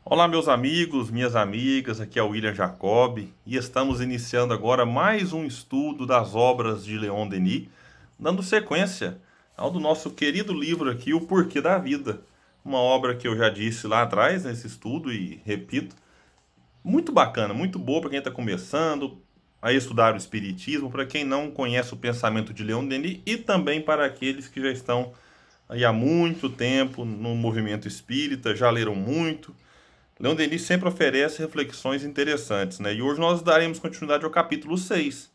Olá, meus amigos, minhas amigas, aqui é o William Jacob e estamos iniciando agora mais um estudo das obras de Leon Denis, dando sequência ao do nosso querido livro aqui, O Porquê da Vida. Uma obra que eu já disse lá atrás nesse estudo e repito, muito bacana, muito boa para quem está começando a estudar o Espiritismo, para quem não conhece o pensamento de Leon Denis e também para aqueles que já estão aí há muito tempo no movimento espírita, já leram muito. Leon Denis sempre oferece reflexões interessantes, né? E hoje nós daremos continuidade ao capítulo 6,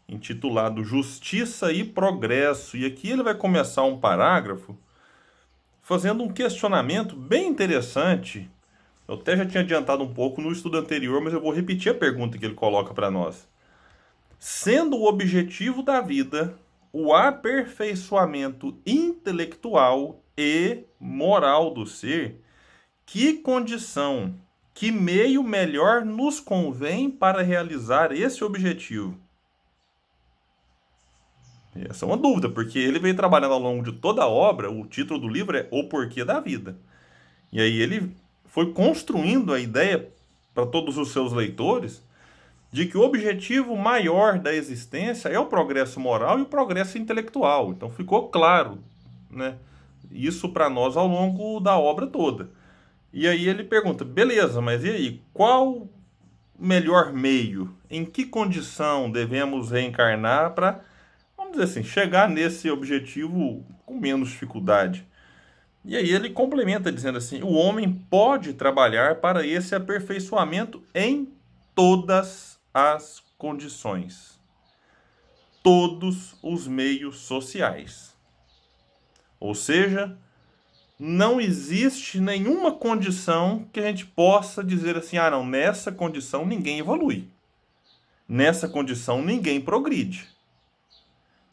intitulado Justiça e Progresso. E aqui ele vai começar um parágrafo fazendo um questionamento bem interessante. Eu até já tinha adiantado um pouco no estudo anterior, mas eu vou repetir a pergunta que ele coloca para nós. Sendo o objetivo da vida o aperfeiçoamento intelectual e moral do ser, que condição, que meio melhor nos convém para realizar esse objetivo? Essa é uma dúvida, porque ele veio trabalhando ao longo de toda a obra, o título do livro é O Porquê da Vida. E aí ele foi construindo a ideia para todos os seus leitores de que o objetivo maior da existência é o progresso moral e o progresso intelectual. Então ficou claro, né, isso para nós ao longo da obra toda. E aí ele pergunta, beleza, mas e aí, qual o melhor meio? Em que condição devemos reencarnar para, vamos dizer assim, chegar nesse objetivo com menos dificuldade? E aí ele complementa dizendo assim, o homem pode trabalhar para esse aperfeiçoamento em todas as condições, todos os meios sociais. Ou seja, não existe nenhuma condição que a gente possa dizer assim, ah, não, nessa condição ninguém evolui. Nessa condição ninguém progride.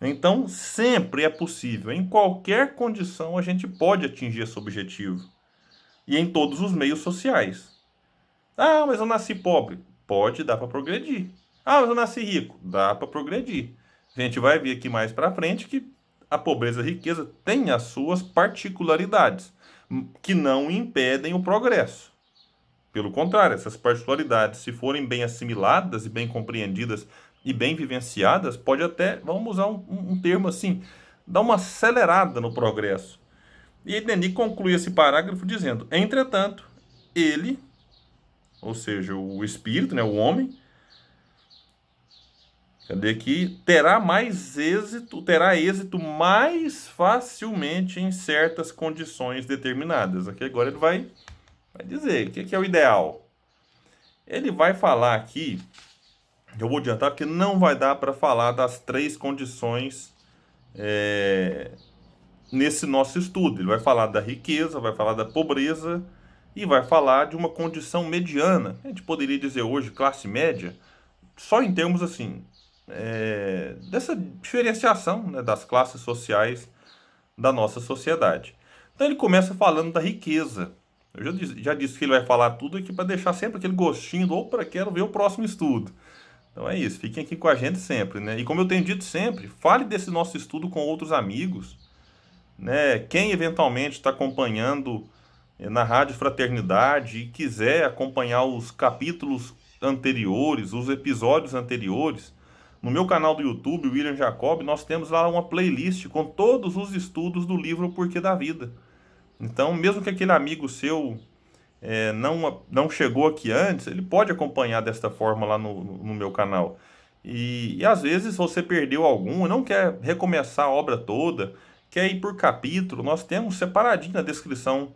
Então, sempre é possível, em qualquer condição a gente pode atingir esse objetivo. E em todos os meios sociais. Ah, mas eu nasci pobre. Pode, dá para progredir. Ah, mas eu nasci rico. Dá para progredir. A gente vai ver aqui mais para frente que a pobreza e a riqueza têm as suas particularidades, que não impedem o progresso. Pelo contrário, essas particularidades, se forem bem assimiladas e bem compreendidas e bem vivenciadas, pode até, vamos usar um termo assim, dar uma acelerada no progresso. E Denis conclui esse parágrafo dizendo, entretanto, ele, ou seja, o espírito, né, o homem, cadê aqui? Terá êxito mais facilmente em certas condições determinadas. Aqui agora ele vai dizer o que é o ideal. Ele vai falar aqui, eu vou adiantar porque não vai dar para falar das três condições nesse nosso estudo. Ele vai falar da riqueza, vai falar da pobreza e vai falar de uma condição mediana. A gente poderia dizer hoje classe média, só em termos assim, dessa diferenciação, né, das classes sociais da nossa sociedade. Então ele começa falando da riqueza. Eu já disse que ele vai falar tudo aqui para deixar sempre aquele gostinho do opa, quero ver o próximo estudo. Então é isso, fiquem aqui com a gente sempre, né? E como eu tenho dito sempre, fale desse nosso estudo com outros amigos, né? Quem eventualmente está acompanhando na Rádio Fraternidade e quiser acompanhar os capítulos anteriores, os episódios anteriores, no meu canal do YouTube, William Jacob, nós temos lá uma playlist com todos os estudos do livro O Porquê da Vida. Então, mesmo que aquele amigo seu não chegou aqui antes, ele pode acompanhar desta forma lá no meu canal. E às vezes você perdeu algum, não quer recomeçar a obra toda, quer ir por capítulo, nós temos separadinho na descrição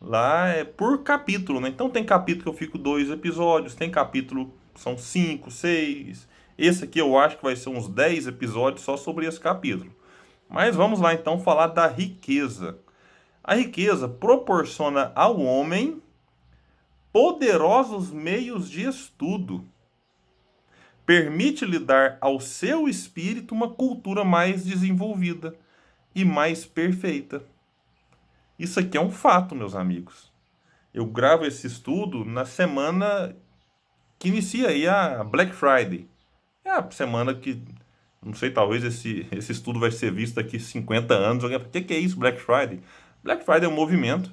lá por capítulo, né? Então tem capítulo que eu fico 2 episódios, tem capítulo que são 5, 6. Esse aqui eu acho que vai ser uns 10 episódios só sobre esse capítulo. Mas vamos lá então falar da riqueza. A riqueza proporciona ao homem poderosos meios de estudo. Permite-lhe dar ao seu espírito uma cultura mais desenvolvida e mais perfeita. Isso aqui é um fato, meus amigos. Eu gravo esse estudo na semana que inicia aí a Black Friday. É a semana que, não sei, talvez esse estudo vai ser visto daqui 50 anos. O que é isso, Black Friday? Black Friday é um movimento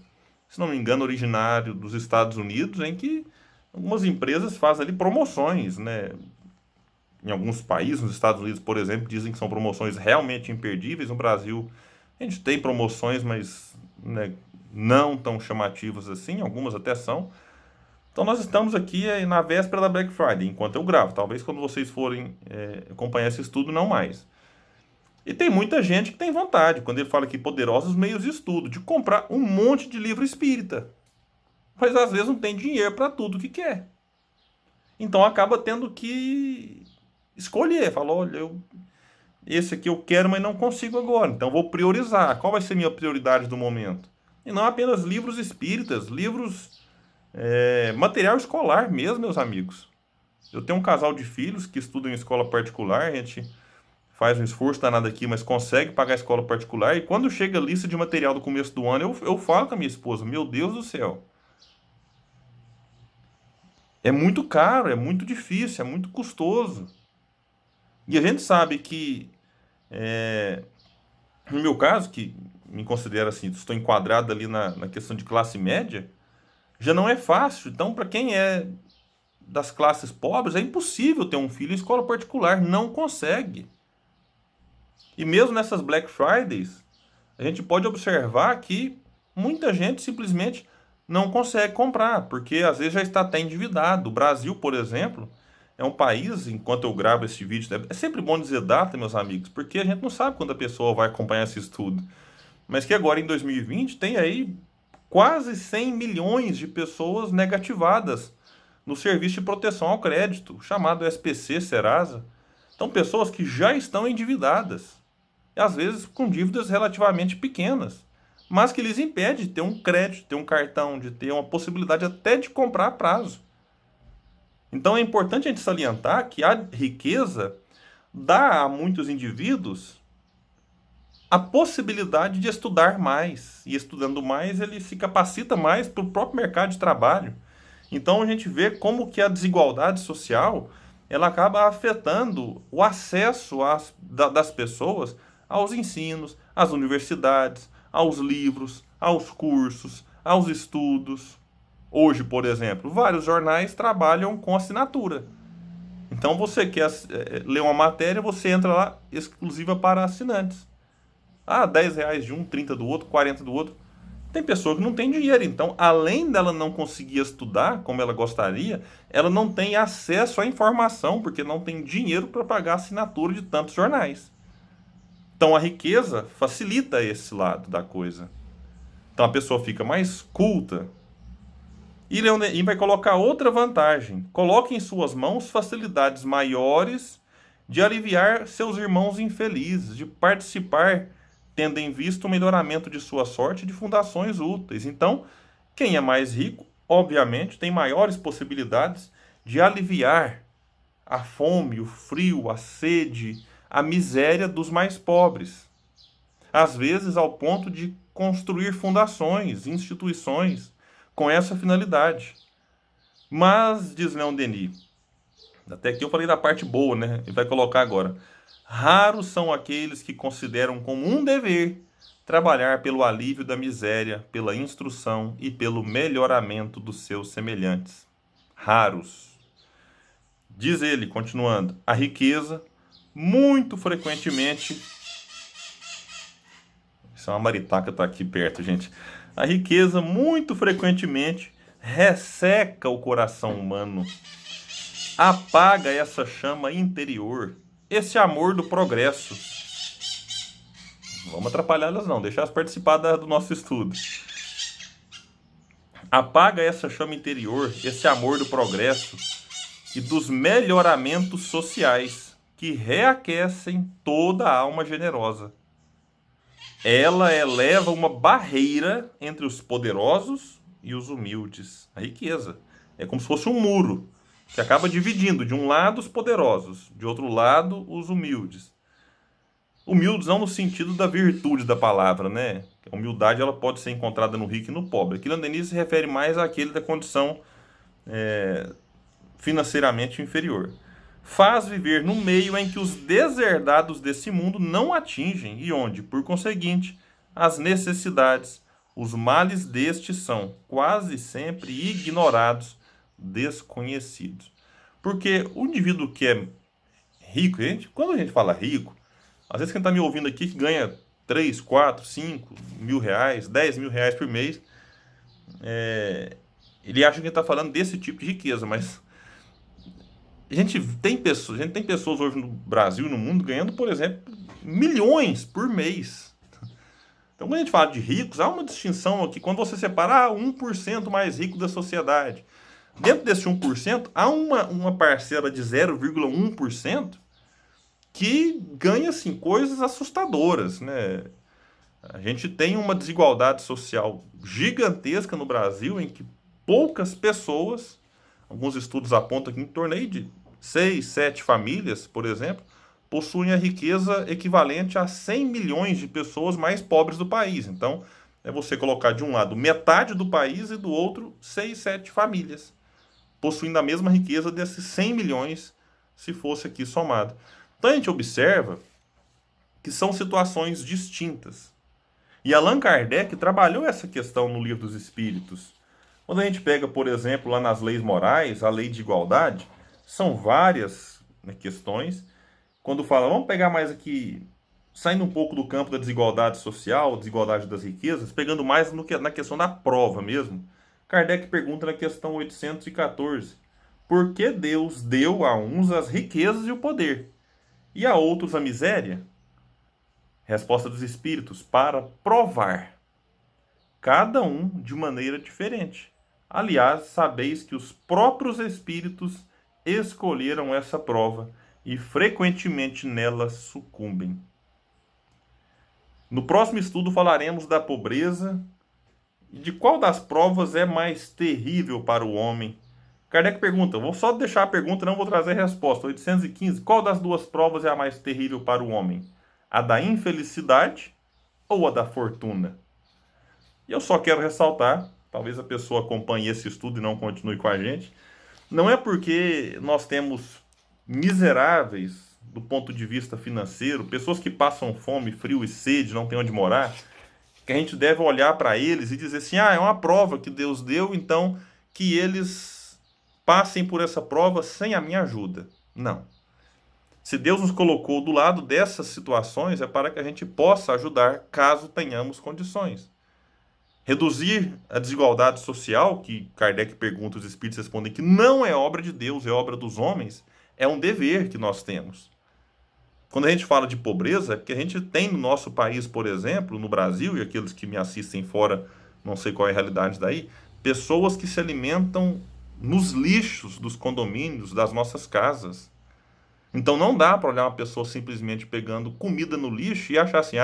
se não me engano, originário dos Estados Unidos, em que algumas empresas fazem ali promoções, né? Em alguns países, nos Estados Unidos, por exemplo, dizem que são promoções realmente imperdíveis. No Brasil, a gente tem promoções, mas, né, não tão chamativas assim, algumas até são. Então nós estamos aqui na véspera da Black Friday, enquanto eu gravo. Talvez quando vocês forem acompanhar esse estudo, não mais. E tem muita gente que tem vontade, quando ele fala aqui poderosos meios de estudo, de comprar um monte de livro espírita. Mas às vezes não tem dinheiro para tudo que quer. Então acaba tendo que escolher. Fala, olha, esse aqui eu quero, mas não consigo agora. Então vou priorizar. Qual vai ser a minha prioridade do momento? E não apenas livros espíritas, livros, material escolar mesmo, meus amigos. Eu tenho um casal de filhos que estudam em escola particular, a gente faz um esforço danado aqui, mas consegue pagar a escola particular. E quando chega a lista de material do começo do ano, eu falo com a minha esposa, meu Deus do céu. É muito caro, é muito difícil, é muito custoso. E a gente sabe que, no meu caso, que me considero assim, estou enquadrado ali na questão de classe média, já não é fácil. Então, para quem é das classes pobres, é impossível ter um filho em escola particular, não consegue. E mesmo nessas Black Fridays, a gente pode observar que muita gente simplesmente não consegue comprar, porque às vezes já está até endividado. O Brasil, por exemplo, é um país, enquanto eu gravo esse vídeo, é sempre bom dizer data, meus amigos, porque a gente não sabe quando a pessoa vai acompanhar esse estudo. Mas que agora em 2020 tem aí quase 100 milhões de pessoas negativadas no Serviço de Proteção ao Crédito, chamado SPC, Serasa. Então, pessoas que já estão endividadas, e às vezes com dívidas relativamente pequenas, mas que lhes impede de ter um crédito, de ter um cartão, de ter uma possibilidade até de comprar a prazo. Então é importante a gente salientar que a riqueza dá a muitos indivíduos a possibilidade de estudar mais. E estudando mais, ele se capacita mais para o próprio mercado de trabalho. Então a gente vê como que a desigualdade social ela acaba afetando o acesso das pessoas aos ensinos, às universidades, aos livros, aos cursos, aos estudos. Hoje, por exemplo, vários jornais trabalham com assinatura. Então você quer ler uma matéria, você entra lá exclusiva para assinantes. Ah, R$ 10 de um, 30 do outro, 40 do outro. Tem pessoa que não tem dinheiro, então, além dela não conseguir estudar como ela gostaria, ela não tem acesso à informação, porque não tem dinheiro para pagar a assinatura de tantos jornais. Então, a riqueza facilita esse lado da coisa. Então, a pessoa fica mais culta. E Leon Denis vai colocar outra vantagem. Coloque em suas mãos facilidades maiores de aliviar seus irmãos infelizes, de participar tendo em vista o melhoramento de sua sorte de fundações úteis. Então, quem é mais rico, obviamente, tem maiores possibilidades de aliviar a fome, o frio, a sede, a miséria dos mais pobres. Às vezes ao ponto de construir fundações, instituições, com essa finalidade. Mas, diz Leon Denis, até aqui eu falei da parte boa, né? Ele vai colocar agora. Raros são aqueles que consideram como um dever trabalhar pelo alívio da miséria, pela instrução e pelo melhoramento dos seus semelhantes. Raros. Diz ele, continuando, a riqueza, muito frequentemente... Isso é uma maritaca que está aqui perto, gente. A riqueza, muito frequentemente, resseca o coração humano, apaga essa chama interior, esse amor do progresso. Não vamos atrapalhá-las não, deixar elas participar do nosso estudo. Apaga essa chama interior, esse amor do progresso e dos melhoramentos sociais que reaquecem toda a alma generosa. Ela eleva uma barreira entre os poderosos e os humildes. A riqueza é como se fosse um muro que acaba dividindo de um lado os poderosos, de outro lado os humildes. Humildes não no sentido da virtude da palavra, né? A humildade ela pode ser encontrada no rico e no pobre. Aqui Leon Denis se refere mais àquele da condição financeiramente inferior. Faz viver no meio em que os deserdados desse mundo não atingem e onde, por conseguinte, as necessidades, Os males destes são quase sempre ignorados, desconhecidos. Porque o indivíduo que é rico, quando a gente fala rico, às vezes quem está me ouvindo aqui que ganha 3, 4, 5 mil reais, 10 mil reais por mês, ele acha que está falando desse tipo de riqueza, mas a gente tem pessoas hoje no Brasil e no mundo ganhando, por exemplo, milhões por mês. Então, quando a gente fala de ricos, há uma distinção aqui. Quando você separa 1% mais rico da sociedade, dentro desse 1%, há uma parcela de 0,1% que ganha assim, coisas assustadoras, né? A gente tem uma desigualdade social gigantesca no Brasil, em que poucas pessoas, alguns estudos apontam que em torno aí de 6, 7 famílias, por exemplo, possuem a riqueza equivalente a 100 milhões de pessoas mais pobres do país. Então, é você colocar de um lado metade do país e do outro 6, 7 famílias, possuindo a mesma riqueza desses 100 milhões, se fosse aqui somado. Então, a gente observa que são situações distintas. E Allan Kardec trabalhou essa questão no Livro dos Espíritos. Quando a gente pega, por exemplo, lá nas leis morais, a lei de igualdade, são várias, né, questões. Quando fala, vamos pegar mais aqui, saindo um pouco do campo da desigualdade social, desigualdade das riquezas, pegando mais na questão da prova mesmo. Kardec pergunta na questão 814, por que Deus deu a uns as riquezas e o poder, e a outros a miséria? Resposta dos Espíritos, para provar, cada um de maneira diferente. Aliás, sabeis que os próprios Espíritos escolheram essa prova e frequentemente nela sucumbem. No próximo estudo falaremos da pobreza e de qual das provas é mais terrível para o homem. Kardec pergunta, vou só deixar a pergunta, não vou trazer a resposta. 815, qual das duas provas é a mais terrível para o homem? A da infelicidade ou a da fortuna? E eu só quero ressaltar, talvez a pessoa acompanhe esse estudo e não continue com a gente, não é porque nós temos miseráveis do ponto de vista financeiro, pessoas que passam fome, frio e sede, não tem onde morar, que a gente deve olhar para eles e dizer assim, é uma prova que Deus deu, então que eles passem por essa prova sem a minha ajuda. Não. Se Deus nos colocou do lado dessas situações, é para que a gente possa ajudar caso tenhamos condições. Reduzir a desigualdade social, que Kardec pergunta, os espíritos respondem que não é obra de Deus, é obra dos homens, é um dever que nós temos. Quando a gente fala de pobreza, é porque a gente tem no nosso país, por exemplo, no Brasil, e aqueles que me assistem fora, não sei qual é a realidade daí, pessoas que se alimentam nos lixos dos condomínios, das nossas casas. Então não dá para olhar uma pessoa simplesmente pegando comida no lixo e achar assim,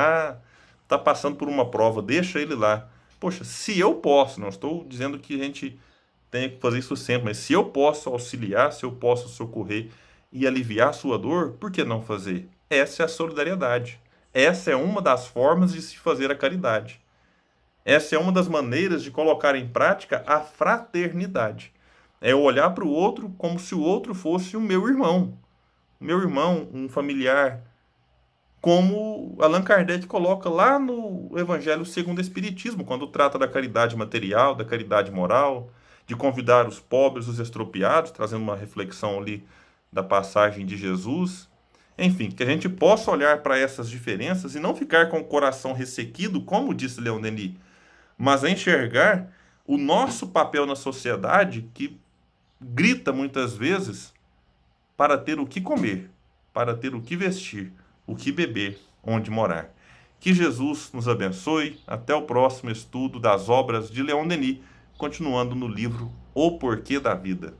está passando por uma prova, deixa ele lá. Poxa, se eu posso, não estou dizendo que a gente tenha que fazer isso sempre, mas se eu posso auxiliar, se eu posso socorrer e aliviar a sua dor, por que não fazer? Essa é a solidariedade. Essa é uma das formas de se fazer a caridade. Essa é uma das maneiras de colocar em prática a fraternidade. É eu olhar para o outro como se o outro fosse o meu irmão. Meu irmão, um familiar, como Allan Kardec coloca lá no Evangelho segundo o Espiritismo, quando trata da caridade material, da caridade moral, de convidar os pobres, os extropiados, trazendo uma reflexão ali da passagem de Jesus. Enfim, que a gente possa olhar para essas diferenças e não ficar com o coração ressequido, como disse Leon Denis, mas enxergar o nosso papel na sociedade, que grita muitas vezes para ter o que comer, para ter o que vestir, o que beber, onde morar. Que Jesus nos abençoe. Até o próximo estudo das obras de Leon Denis, continuando no livro O Porquê da Vida.